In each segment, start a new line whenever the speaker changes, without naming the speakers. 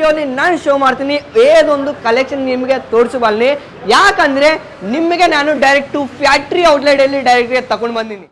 ವಿಡಿಯೋಲಿ ನಾನು ಶೋ ಮಾಡ್ತೀನಿ ಏದೊಂದು ಕಲೆಕ್ಷನ್ ನಿಮಗೆ ತೋರಿಸಬಲ್ನಿ ಯಾಕಂದ್ರೆ ನಿಮಗೆ ನಾನು ಡೈರೆಕ್ಟ್ ಫ್ಯಾಕ್ಟರಿ ಔಟ್ಲೆಟ್ ಅಲ್ಲಿ ಡೈರೆಕ್ಟ್ ತಗೊಂಡು ಬಂದಿನಿ.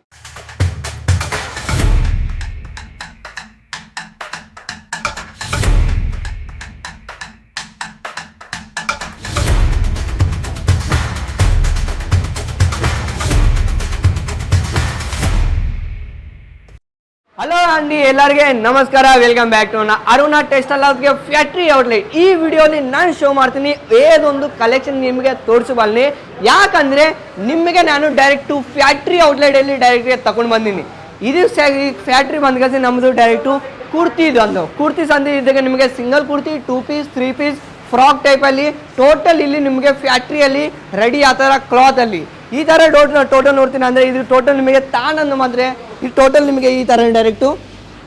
ಹಲೋ ಅಂಡಿ ಎಲ್ಲರಿಗೆ ನಮಸ್ಕಾರ, welcome back to Aruna textile ಹೌಸ್ಗೆ ಫ್ಯಾಕ್ಟರಿ ಔಟ್ಲೆಟ್. ಈ ವಿಡಿಯೋಲಿ ನಾನು ಶೋ ಮಾಡ್ತೀನಿ ಏದೊಂದು ಕಲೆಕ್ಷನ್ ನಿಮಗೆ ತೋರಿಸಬಲ್ನಿ ಯಾಕಂದ್ರೆ ನಿಮಗೆ ನಾನು ಡೈರೆಕ್ಟ್ ಫ್ಯಾಕ್ಟರಿ ಔಟ್ಲೆಟ್ ಅಲ್ಲಿ ಡೈರೆಕ್ಟ್ ತಗೊಂಡು ಬಂದಿನಿ. ಇದು ಫ್ಯಾಕ್ಟರಿ ಬಂದ್ಕಸಿ ನಮ್ಮದು ಡೈರೆಕ್ಟ್ ಕುರ್ತಿ ಇದು ಅಂದು ಕುರ್ತಿ ಸಂದಿ ಇದ್ದಾಗ ನಿಮಗೆ single kurti 2 piece 3 piece frock type ಅಲ್ಲಿ ಟೋಟಲ್ ಇಲ್ಲಿ ನಿಮಗೆ ಫ್ಯಾಕ್ಟರಿಯಲ್ಲಿ ರೆಡಿ ಆ ಥರ ಕ್ಲಾತ್ ಅಲ್ಲಿ ಈ ಥರ ಟೋಟಲ್ ನೋಡ್ತೀನಿ ಅಂದರೆ ಇದು ಟೋಟಲ್ ನಿಮಗೆ ತಾನಂದು ಮಾತ್ರ ಈ ಟೋಟಲ್ ನಿಮಗೆ ಈ ಥರ ಡೈರೆಕ್ಟು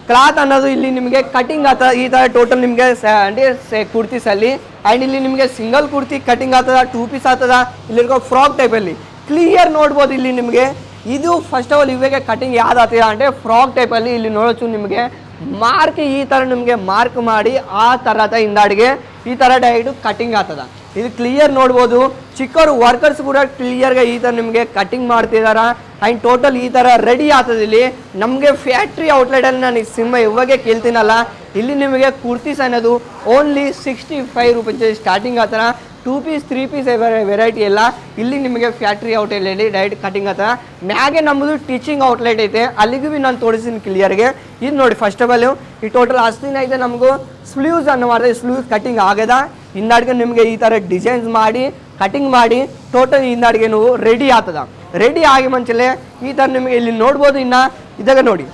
ಕ್ಲಾತ್ ಅನ್ನೋದು ಇಲ್ಲಿ ನಿಮಗೆ ಕಟಿಂಗ್ ಆಗ್ತದೆ. ಈ ಥರ ಟೋಟಲ್ ನಿಮಗೆ ಅಂದರೆ ಕುರ್ತೀಸಲ್ಲಿ ಆ್ಯಂಡ್ ಇಲ್ಲಿ ನಿಮಗೆ ಸಿಂಗಲ್ ಕುರ್ತಿ ಕಟಿಂಗ್ ಆಗ್ತದ, 2 ಪೀಸ್ ಆಗ್ತದ, ಇಲ್ಲಿರೋ ಫ್ರಾಕ್ ಟೈಪಲ್ಲಿ ಕ್ಲಿಯರ್ ನೋಡ್ಬೋದು. ಇಲ್ಲಿ ನಿಮಗೆ ಇದು ಫಸ್ಟ್ ಆಫ್ ಆಲ್ ಇವಾಗ ಕಟಿಂಗ್ ಯಾವ್ದು ಆಗ್ತದ ಅಂದರೆ ಫ್ರಾಕ್ ಟೈಪಲ್ಲಿ ಇಲ್ಲಿ ನೋಡೋದು ನಿಮಗೆ ಮಾರ್ಕ್ ಈ ಥರ ನಿಮಗೆ ಮಾರ್ಕ್ ಮಾಡಿ ಆ ಥರದ ಹಿಂದಾಡಿಗೆ ಈ ಥರ ಡೈರೆಕ್ಟ್ ಕಟಿಂಗ್ ಆಗ್ತದ. ಇದು ಕ್ಲಿಯರ್ ನೋಡ್ಬೋದು. ಚಿಕ್ಕವರು ವರ್ಕರ್ಸ್ ಕೂಡ ಕ್ಲಿಯರ್ಗೆ ಈ ಥರ ನಿಮಗೆ ಕಟಿಂಗ್ ಮಾಡ್ತಿದಾರ ಆ್ಯಂಡ್ ಟೋಟಲ್ ಈ ಥರ ರೆಡಿ ಆಗ್ತದೆ. ಇಲ್ಲಿ ನಮಗೆ ಫ್ಯಾಕ್ಟ್ರಿ ಔಟ್ಲೆಟಲ್ಲಿ ನಾನು ಇವಾಗೆ ಕೇಳ್ತೀನಲ್ಲ, ಇಲ್ಲಿ ನಿಮಗೆ ಕುರ್ತೀಸ್ ಅನ್ನೋದು ಓನ್ಲಿ 65 ರೂಪೀಸ್ ಸ್ಟಾರ್ಟಿಂಗ್ ಆ ಥರ 2 ಪೀಸ್ 3 ಪೀಸ್ ವೆರೈಟಿ ಎಲ್ಲ ಇಲ್ಲಿ ನಿಮಗೆ ಫ್ಯಾಕ್ಟ್ರಿ ಔಟ್ಲೆಟಲ್ಲಿ ಡೈರೆಕ್ಟ್ ಕಟಿಂಗ್ ಆಗ್ತದೆ. ಮ್ಯಾಗೆ ನಮ್ಮದು ಟೀಚಿಂಗ್ ಔಟ್ಲೆಟ್ ಐತೆ, ಅಲ್ಲಿಗೂ ಭೀ ನಾನು ತೋರಿಸ್ತೀನಿ ಕ್ಲಿಯರ್ಗೆ. ಇದು ನೋಡಿ ಫಸ್ಟ್ ಆಫ್ ಆಲ್ ಈ ಟೋಟಲ್ ಅಷ್ಟಿನ ಐತೆ ನಮಗೂ ಸ್ಲೀವ್ಸ್ ಅನ್ನು ಮಾಡಿದೆ, ಸ್ಲೀವ್ಸ್ ಕಟಿಂಗ್ ಆಗದ ಹಿಂದಾಡಿಗೆ ನಿಮಗೆ ಈ ಥರ ಡಿಸೈನ್ಸ್ ಮಾಡಿ ಕಟಿಂಗ್ ಮಾಡಿ ಟೋಟಲ್ ಹಿಂದಾಡಿಗೆ ನೀವು ರೆಡಿ ಆಗ್ತದ. ರೆಡಿ ಆಗಿ ಮುಂಚೆ ಈ ಥರ ನಿಮಗೆ ಇಲ್ಲಿ ನೋಡ್ಬೋದು. ಇನ್ನು ಇದಾಗ ನೋಡಿ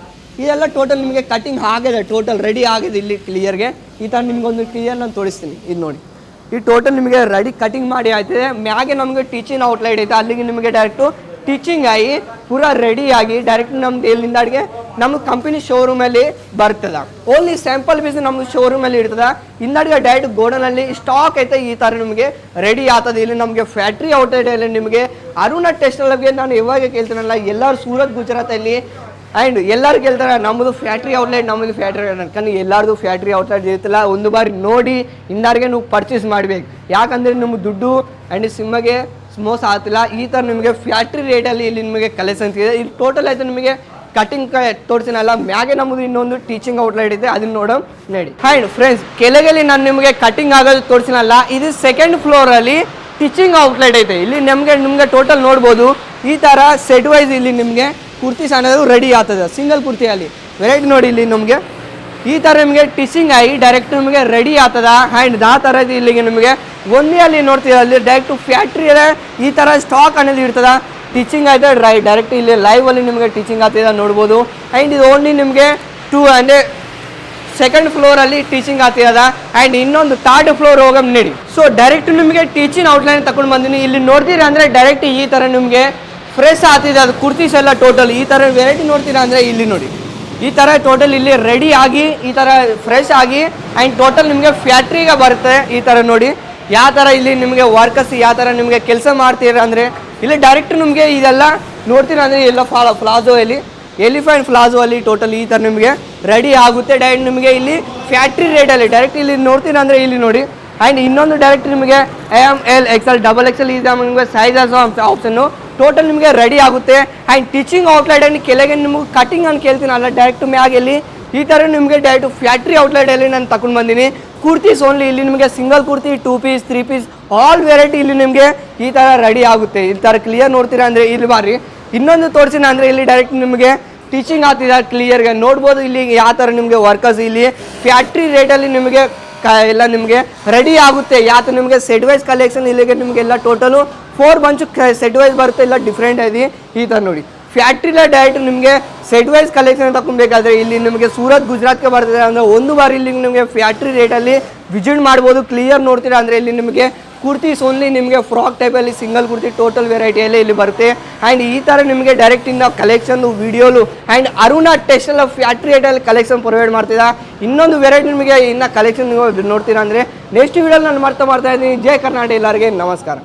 ಇದೆಲ್ಲ ಟೋಟಲ್ ನಿಮಗೆ ಕಟಿಂಗ್ ಆಗಿದೆ, ಟೋಟಲ್ ರೆಡಿ ಆಗಿದೆ. ಇಲ್ಲಿ ಕ್ಲಿಯರ್ಗೆ ಈ ಥರ ನಿಮ್ಗೊಂದು ಕ್ಲಿಯರ್ ನಾನು ತೋರಿಸ್ತೀನಿ. ಇದು ನೋಡಿ ಈ ಟೋಟಲ್ ನಿಮಗೆ ರೆಡಿ ಕಟಿಂಗ್ ಮಾಡಿ ಆಯ್ತದೆ. ಮ್ಯಾಗೆ ನಮಗೆ ಟೀಚಿಂಗ್ ಔಟ್ಲೈಟ್ ಐತೆ, ಅಲ್ಲಿಗೆ ನಿಮಗೆ ಡೈರೆಕ್ಟು ಟೀಚಿಂಗ್ ಆಗಿ ಪೂರಾ ರೆಡಿ ಆಗಿ ಡೈರೆಕ್ಟ್ ನಮ್ದು ಎಲ್ಲಿಂದ ಅಡಿಗೆ ನಮ್ಮ ಕಂಪನಿ ಶೋರೂಮಲ್ಲಿ ಬರ್ತದೆ. ಓನ್ಲಿ ಸ್ಯಾಂಪಲ್ ಪೀಸ್ ನಮ್ದು ಶೋರೂಮಲ್ಲಿ ಇರ್ತದೆ. ಹಿಂದಡಿಗೆ ಡೈರೆಕ್ಟ್ ಗೋಡನಲ್ಲಿ ಸ್ಟಾಕ್ ಐತೆ ಈ ಥರ ನಿಮಗೆ ರೆಡಿ ಆಗ್ತದೆ. ಇಲ್ಲಿ ನಮಗೆ ಫ್ಯಾಕ್ಟ್ರಿ ಔಟ್ಲೆಟಲ್ಲಿ ನಿಮಗೆ ಅರುಣ ಟೆಕ್ಸ್ಟೈಲ್ಗೆ ನಾನು ಇವಾಗ ಕೇಳ್ತೀನಲ್ಲ, ಎಲ್ಲರೂ ಸೂರತ್ ಗುಜರಾತಲ್ಲಿ ಆ್ಯಂಡ್ ಎಲ್ಲರೂ ಕೇಳ್ತಾರೆ ನಮ್ಮದು ಫ್ಯಾಕ್ಟ್ರಿ ಔಟ್ಲೆಟ್ ನಮ್ಮದು ಫ್ಯಾಕ್ಟ್ರಿ ಔಟ್ಲೆಟ್ కానీ ಎಲ್ಲರದು ಫ್ಯಾಕ್ಟ್ರಿ ಔಟ್ಲೆಟ್ ಇರುತ್ತಲ್ಲ, ಒಂದು ಬಾರಿ ನೋಡಿ ಹಿಂದಾರಿಗೆ ನೀವು ಪರ್ಚೇಸ್ ಮಾಡಬೇಕು. ಯಾಕಂದರೆ ನಿಮ್ಮ ದುಡ್ಡು ಆ್ಯಂಡ್ ಸಿಮ್ಮಗೆ ಮೋಸ ಆಗ್ತಿಲ್ಲ. ಈ ಥರ ನಿಮಗೆ ಫ್ಯಾಕ್ಟ್ರಿ ರೇಟಲ್ಲಿ ಇಲ್ಲಿ ನಿಮಗೆ ಕಲೆಕ್ಷನ್ಸ್ ಇದೆ. ಇಲ್ಲಿ ಟೋಟಲ್ ಆಯಿತು ನಿಮಗೆ ಕಟಿಂಗ್ ತೋರಿಸಿನಲ್ಲ, ಮ್ಯಾಗೆ ನಮ್ಮದು ಇನ್ನೊಂದು ಟೀಚಿಂಗ್ ಔಟ್ಲೆಟ್ ಇದೆ, ಅದನ್ನ ನೋಡೋ ನೋಡಿ. ಆ್ಯಂಡ್ ಫ್ರೆಂಡ್ಸ್ ಕೆಳಗಲ್ಲಿ ನಾನು ನಿಮಗೆ ಕಟಿಂಗ್ ಆಗೋದು ತೋರಿಸಿನಲ್ಲ, ಇದು ಸೆಕೆಂಡ್ ಫ್ಲೋರಲ್ಲಿ ಟೀಚಿಂಗ್ ಔಟ್ಲೆಟ್ ಐತೆ. ಇಲ್ಲಿ ನಿಮಗೆ ಟೋಟಲ್ ನೋಡ್ಬೋದು ಈ ಥರ ಸೆಟ್ ವೈಸ್ ಇಲ್ಲಿ ನಿಮಗೆ ಕುರ್ತೀಸ್ ಅನ್ನೋದು ರೆಡಿ ಆಗ್ತದೆ. ಸಿಂಗಲ್ ಕುರ್ತಿಯಲ್ಲಿ ವೆರೈಟಿ ನೋಡಿ ಇಲ್ಲಿ ನಮಗೆ ಈ ಥರ ನಿಮಗೆ ಟೀಚಿಂಗ್ ಆಗಿ ಡೈರೆಕ್ಟ್ ನಿಮಗೆ ರೆಡಿ ಆಗ್ತದ. ಆ್ಯಂಡ್ ಆ ಥರ ಇಲ್ಲಿಗೆ ನಿಮಗೆ ಒಂದೇ ಅಲ್ಲಿ ನೋಡ್ತೀರ ಅಲ್ಲಿ ಡೈರೆಕ್ಟ್ ಫ್ಯಾಕ್ಟ್ರಿ ಈ ಥರ ಸ್ಟಾಕ್ ಅನ್ನೋದು ಇರ್ತದ. ಟೀಚಿಂಗ್ ಆಯ್ತು ಡೈರೆಕ್ಟ್ ಇಲ್ಲಿ ಲೈವಲ್ಲಿ ನಿಮಗೆ ಟೀಚಿಂಗ್ ಆಗ್ತಿದೆ ನೋಡ್ಬೋದು. ಆ್ಯಂಡ್ ಇದು ಓನ್ಲಿ ನಿಮಗೆ 2 ಅಂದರೆ ಸೆಕೆಂಡ್ ಫ್ಲೋರಲ್ಲಿ ಟೀಚಿಂಗ್ ಆಗ್ತಿದ. ಆ್ಯಂಡ್ ಇನ್ನೊಂದು 3rd ಫ್ಲೋರ್ ಹೋಗಮ್ ನಡಿ. ಸೊ ಡೈರೆಕ್ಟ್ ನಿಮಗೆ ಟೀಚಿಂಗ್ ಔಟ್ಲೈನ್ ತಗೊಂಡು ಬಂದಿನಿ. ಇಲ್ಲಿ ನೋಡ್ತೀರಾ ಅಂದರೆ ಡೈರೆಕ್ಟ್ ಈ ಥರ ನಿಮಗೆ ಫ್ರೆಶ್ ಆಗ್ತಿದೆ. ಅದು ಕುರ್ತೀಸ್ ಎಲ್ಲ ಟೋಟಲ್ ಈ ಥರ ವೆರೈಟಿ ನೋಡ್ತೀರಾ ಅಂದರೆ ಇಲ್ಲಿ ನೋಡಿ ಈ ಥರ ಟೋಟಲ್ ಇಲ್ಲಿ ರೆಡಿ ಆಗಿ ಈ ಥರ ಫ್ರೆಶ್ ಆಗಿ ಆ್ಯಂಡ್ ಟೋಟಲ್ ನಿಮಗೆ ಫ್ಯಾಕ್ಟ್ರಿಗೆ ಬರುತ್ತೆ. ಈ ಥರ ನೋಡಿ ಯಾವ ಥರ ಇಲ್ಲಿ ನಿಮಗೆ ವರ್ಕರ್ಸ್ ಯಾವ ಥರ ನಿಮಗೆ ಕೆಲಸ ಮಾಡ್ತೀರ ಅಂದರೆ ಇಲ್ಲಿ ಡೈರೆಕ್ಟ್ ನಿಮಗೆ ಇದೆಲ್ಲ ನೋಡ್ತೀರ ಅಂದರೆ ಎಲ್ಲ ಪ್ಲಾಜೋ ಅಲ್ಲಿ ಎಲಿಫೆಂಟ್ ಪ್ಲಾಜೋ ಅಲ್ಲಿ ಟೋಟಲ್ ಈ ಥರ ನಿಮಗೆ ರೆಡಿ ಆಗುತ್ತೆ. ಡೈರೆಕ್ಟ್ ನಿಮಗೆ ಇಲ್ಲಿ ಫ್ಯಾಕ್ಟ್ರಿ ರೇಟಲ್ಲಿ ಡೈರೆಕ್ಟ್ ಇಲ್ಲಿ ನೋಡ್ತೀರ ಅಂದರೆ ಇಲ್ಲಿ ನೋಡಿ. ಆ್ಯಂಡ್ ಇನ್ನೊಂದು ಡೈರೆಕ್ಟ್ ನಿಮಗೆ M L XL XXL ಇದೆ ನಿಮಗೆ ಸೈಜಸ್ ಆಪ್ಷನ್ನು ಟೋಟಲ್ ನಿಮಗೆ ರೆಡಿ ಆಗುತ್ತೆ. ಆ್ಯಂಡ್ ಟೀಚಿಂಗ್ ಔಟ್ಲೆಟಲ್ಲಿ ಕೆಳಗೆ ನಿಮಗೆ ಕಟಿಂಗ್ ಅಂತ ಕೇಳ್ತೀನಲ್ಲ, ಡೈರೆಕ್ಟ್ ಮ್ಯಾಗೆಲ್ಲಿ ಈ ಥರ ನಿಮಗೆ ಡೈರೆಕ್ಟ್ ಫ್ಯಾಕ್ಟ್ರಿ ಔಟ್ಲೆಟಲ್ಲಿ ನಾನು ತಗೊಂಡು ಬಂದೀನಿ. ಕುರ್ತೀಸ್ ಓನ್ಲಿ ಇಲ್ಲಿ ನಿಮಗೆ single kurti 2 piece 3 piece all variety ಇಲ್ಲಿ ನಿಮಗೆ ಈ ಥರ ರೆಡಿ ಆಗುತ್ತೆ. ಈ ಥರ ಕ್ಲಿಯರ್ ನೋಡ್ತೀರಾ ಅಂದರೆ ಇಲ್ಲಿ ಬಾರಿ ಇನ್ನೊಂದು ತೋರಿಸಿನ ಅಂದರೆ ಇಲ್ಲಿ ಡೈರೆಕ್ಟ್ ನಿಮಗೆ ಟೀಚಿಂಗ್ ಆಗ್ತಿದೆ ಕ್ಲಿಯರ್ಗೆ ನೋಡ್ಬೋದು. ಇಲ್ಲಿ ಯಾವ ಥರ ನಿಮಗೆ ವರ್ಕರ್ಸ್ ಇಲ್ಲಿ ಫ್ಯಾಕ್ಟ್ರಿ ರೇಟಲ್ಲಿ ನಿಮಗೆ ಎಲ್ಲ ನಿಮಗೆ ರೆಡಿ ಆಗುತ್ತೆ. ಯಾತ ನಿಮಗೆ ಸೆಟ್ ವೈಸ್ ಕಲೆಕ್ಷನ್ ಇಲ್ಲಿಗೆ ನಿಮಗೆಲ್ಲ ಟೋಟಲು 4 ಬಂಚು ಸೆಟ್ ವೈಸ್ ಬರುತ್ತೆ, ಎಲ್ಲ ಡಿಫ್ರೆಂಟ್ ಇದೆ. ಈ ಥರ ನೋಡಿ ಫ್ಯಾಕ್ಟ್ರಿಲ ಡೈರೆಕ್ಟ್ ನಿಮಗೆ ಸೆಟ್ ವೈಸ್ ಕಲೆಕ್ಷನ್ ತಗೊಬೇಕಾದ್ರೆ ಇಲ್ಲಿ ನಿಮಗೆ ಸೂರತ್ ಗುಜರಾತ್ಗೆ ಬರ್ತದೆ ಅಂದರೆ ಒಂದು ಬಾರಿ ಇಲ್ಲಿ ನಿಮಗೆ ಫ್ಯಾಕ್ಟ್ರಿ ರೇಟಲ್ಲಿ ವಿಸಿಟ್ ಮಾಡ್ಬೋದು. ಕ್ಲಿಯರ್ ನೋಡ್ತೀರಾ ಅಂದರೆ ಇಲ್ಲಿ ನಿಮಗೆ ಕುರ್ತೀಸ್ ಓನ್ಲಿ ನಿಮಗೆ ಫ್ರಾಕ್ ಟೈಪಲ್ಲಿ ಸಿಂಗಲ್ ಕುರ್ತಿ ಟೋಟಲ್ ವೆರೈಟಿಯಲ್ಲಿ ಇಲ್ಲಿ ಬರುತ್ತೆ. ಆ್ಯಂಡ್ ಈ ಥರ ನಿಮಗೆ ಡೈರೆಕ್ಟ್ ಇನ್ನು ಕಲೆಕ್ಷನ್ ವಿಡಿಯೋಲು ಆ್ಯಂಡ್ ಅರುಣ ಟೆಕ್ಸ್ಟೈಲ್ ಫ್ಯಾಕ್ಟ್ರಿ ರೇಟಲ್ಲಿ ಕಲೆಕ್ಷನ್ ಪ್ರೊವೈಡ್ ಮಾಡ್ತಿದ್ದ. ಇನ್ನೊಂದು ವೆರೈಟಿ ನಿಮಗೆ ಇನ್ನು ಕಲೆಕ್ಷನ್ ನೋಡ್ತೀರಾ ಅಂದರೆ ನೆಕ್ಸ್ಟ್ ವಿಡಿಯೋಲಿ ನಾನು ಮಾಡ್ತಾ ಇದ್ದೀನಿ. ಜೈ ಕರ್ನಾಟಕ, ಎಲ್ಲರಿಗೆ ನಮಸ್ಕಾರ.